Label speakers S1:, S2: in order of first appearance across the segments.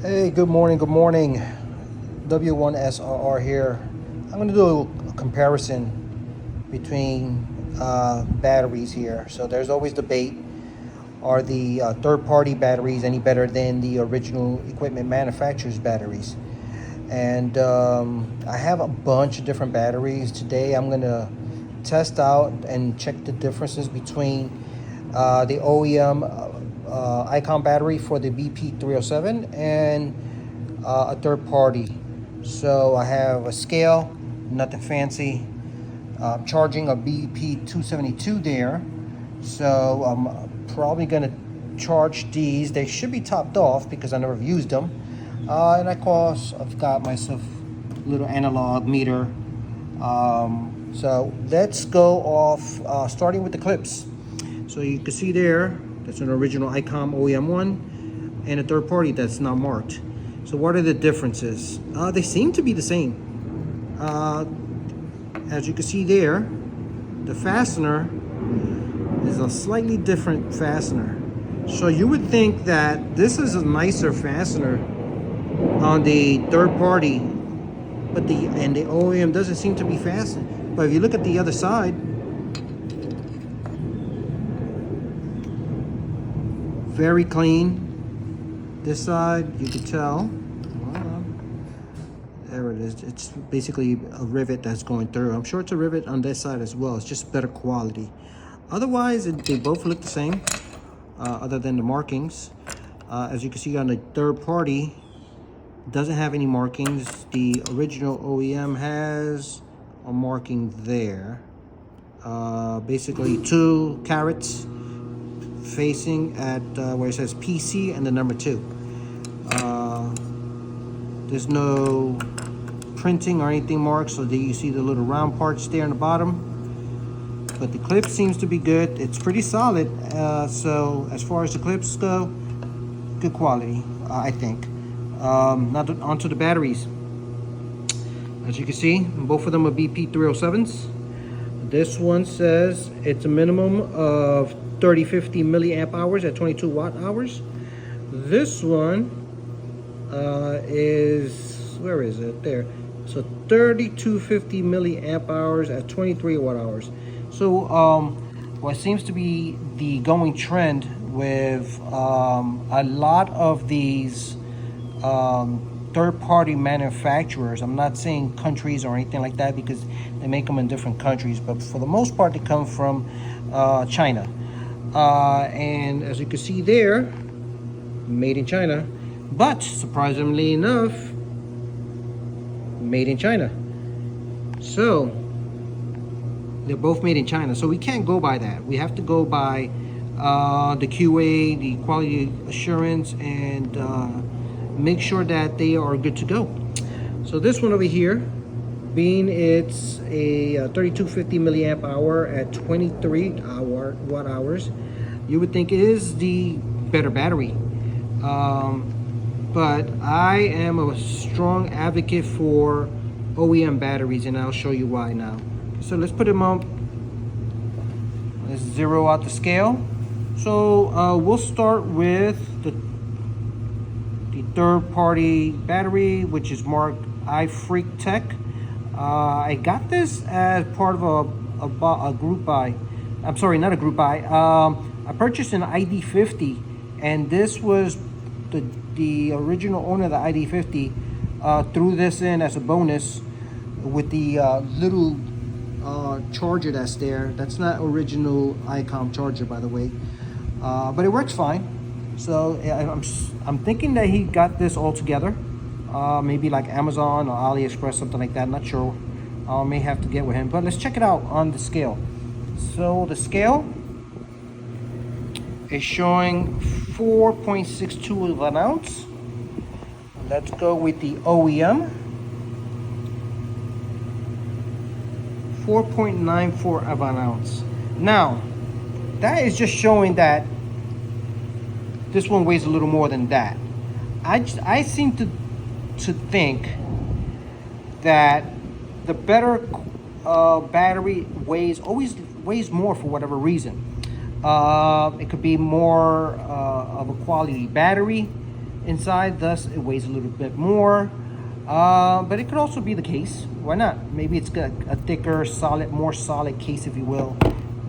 S1: Hey, good morning, good morning. W1SRR here. I'm going to do a comparison between batteries here. So there's always debate. Are the third-party batteries any better than the original equipment manufacturer's batteries? And I have a bunch of different batteries. Today I'm going to test out and check the differences between the OEM Icom battery for the BP-307 and a third party. So I have a scale, nothing fancy. Charging a BP-272 there. So I'm probably gonna charge these. They should be topped off because I never used them. And of course, I've got myself a little analog meter. So let's go off, starting with the clips. So you can see there, that's an original Icom OEM one, and a third party that's not marked. So what are the differences? They seem to be the same. As you can see there, the fastener is a slightly different fastener. So you would think that this is a nicer fastener on the third party, but the OEM doesn't seem to be fastened. But if you look at the other side, very clean. This side, you can tell. There it is. It's basically a rivet that's going through. I'm sure it's a rivet on this side as well. It's just better quality. Otherwise, they both look the same, other than the markings. As you can see on the third party, doesn't have any markings. The original OEM has a marking there. Basically 2 carats facing at where it says PC and the number 2. There's no printing or anything marked, so there you see the little round parts there on the bottom. But the clip seems to be good. It's pretty solid. So as far as the clips go, good quality, I think. Now onto the batteries. As you can see, both of them are BP-307s. This one says it's a minimum of 3050 milliamp hours at 22 watt hours. This one is, where is it? There. So 3250 milliamp hours at 23 watt hours. So what seems to be the going trend with a lot of these third-party manufacturers, I'm not saying countries or anything like that because they make them in different countries, but for the most part they come from China. And as you can see there, made in China, but surprisingly enough, made in China. So they're both made in China, so we can't go by that. We have to go by the QA, the quality assurance, and make sure that they are good to go. So this one over here, being it's a 3250 milliamp hour at 23 watt hours, you would think it is the better battery. But I am a strong advocate for OEM batteries, and I'll show you why now. So let's put them up. Let's zero out the scale. So we'll start with the third-party battery, which is marked iFreak Tech. I got this as part of a group buy. I'm sorry, not a group buy. I purchased an ID50, and this was the original owner of the ID50 threw this in as a bonus with the little charger that's there. That's not original Icom charger, by the way, but it works fine. So I'm thinking that he got this all together, maybe like Amazon or AliExpress, something like that. Not sure. I may have to get with him, but let's check it out on the scale. So the scale is showing 4.62 of an ounce. Let's go with the OEM. 4.94 of an ounce. Now, that is just showing that this one weighs a little more than that. I seem to think that the better battery always weighs more for whatever reason. It could be more of a quality battery. inside, thus it weighs a little bit more. But it could also be the case. Why not? Maybe it's got a thicker, more solid case, if you will,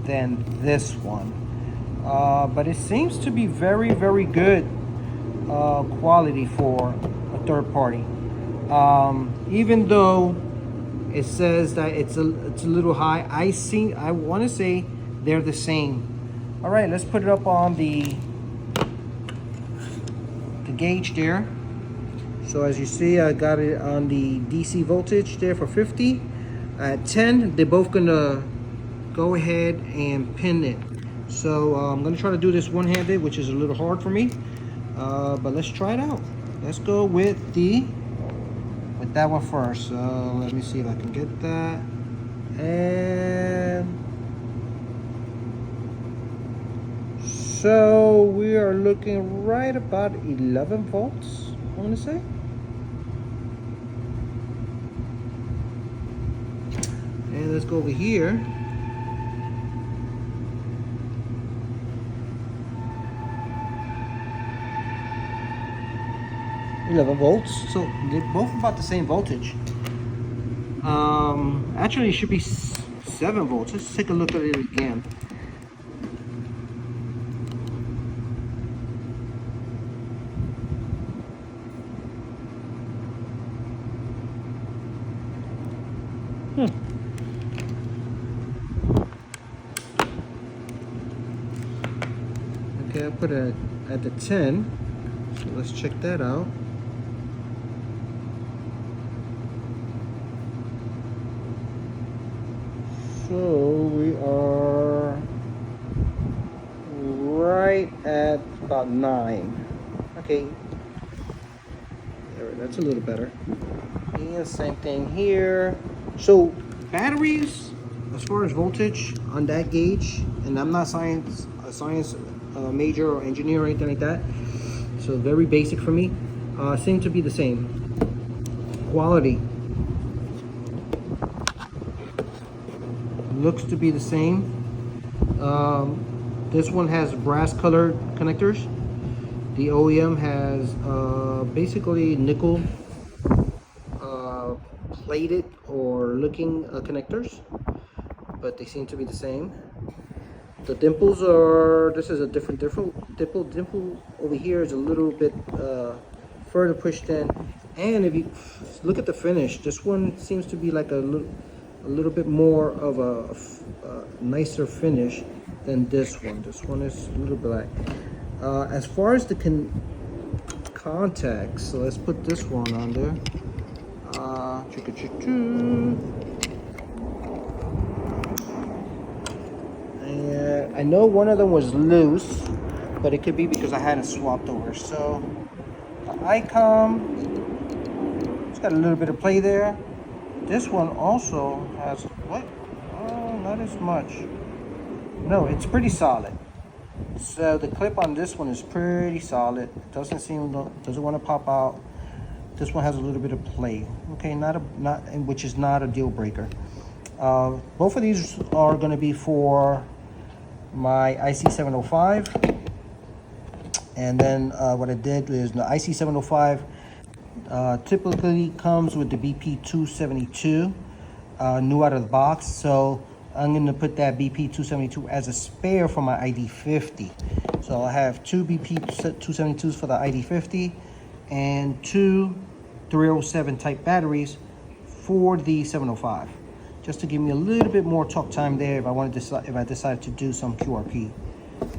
S1: than this one. But it seems to be very, very good quality for a third party. Even though it says that it's a little high, I want to say they're the same. All right, let's put it up on the gauge there. So as you see, I got it on the DC voltage there for 50. At 10, they're both gonna go ahead and pin it. So I'm gonna try to do this one-handed, which is a little hard for me. But let's try it out. Let's go with that one first. So let me see if I can get that. And so we are looking right about 11 volts, I want to say. And let's go over here. $11 volts, so they're both about the same voltage. Actually, it should be 7 volts. Let's take a look at it again. Okay, I put it at the 10, so let's check that out. So we are right at about 9. Okay, that's a little better. And same thing here. So batteries, as far as voltage on that gauge, and I'm not a science major or engineer or anything like that, so very basic for me, seem to be the same. Quality looks to be the same. This one has brass colored connectors. The OEM has basically nickel plated or looking connectors, but they seem to be the same. The dimples are, this is a different dimple over here is a little bit further pushed in. And if you look at the finish, this one seems to be like a little bit more of a nicer finish than this one. This one is a little black. As far as the contacts, so let's put this one on there. And I know one of them was loose, but it could be because I hadn't swapped over. So the Icom, it's got a little bit of play there. This one also has what? Oh, not as much. No, it's pretty solid. So the clip on this one is pretty solid. It doesn't want to pop out. This one has a little bit of play. Okay, which is not a deal breaker. Both of these are going to be for my IC705. And then what I did is the IC705 typically comes with the BP-307 new out of the box. So I'm going to put that BP-307 as a spare for my ID50. So I have 2 BP-307s for the ID50 and 2 307 type batteries for the 705, just to give me a little bit more talk time there if I decide to do some QRP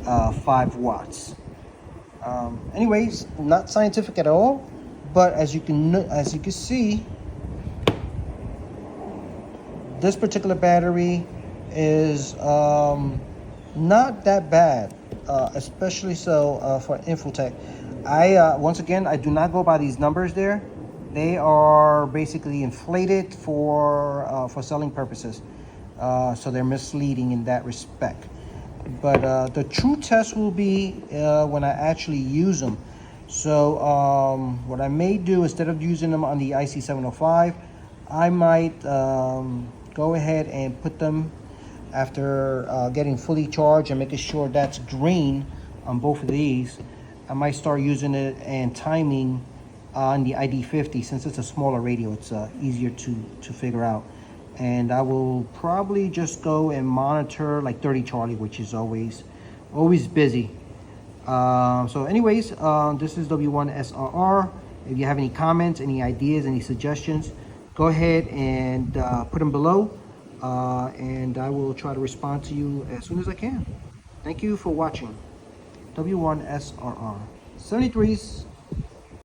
S1: 5 watts. Anyways, not scientific at all, but as you can see, this particular battery is not that bad, especially so for Infotech. Once again, I do not go by these numbers there. They are basically inflated for selling purposes, so they're misleading in that respect. But the true test will be when I actually use them. So what I may do, instead of using them on the IC705, I might go ahead and put them after getting fully charged and making sure that's green on both of these. I might start using it and timing on the ID50. Since it's a smaller radio, it's easier to figure out. And I will probably just go and monitor like 30 Charlie, which is always busy. So anyways, this is W1SRR. If you have any comments, any ideas, any suggestions, go ahead and put them below, and I will try to respond to you as soon as I can. Thank you for watching. W1SRR 73s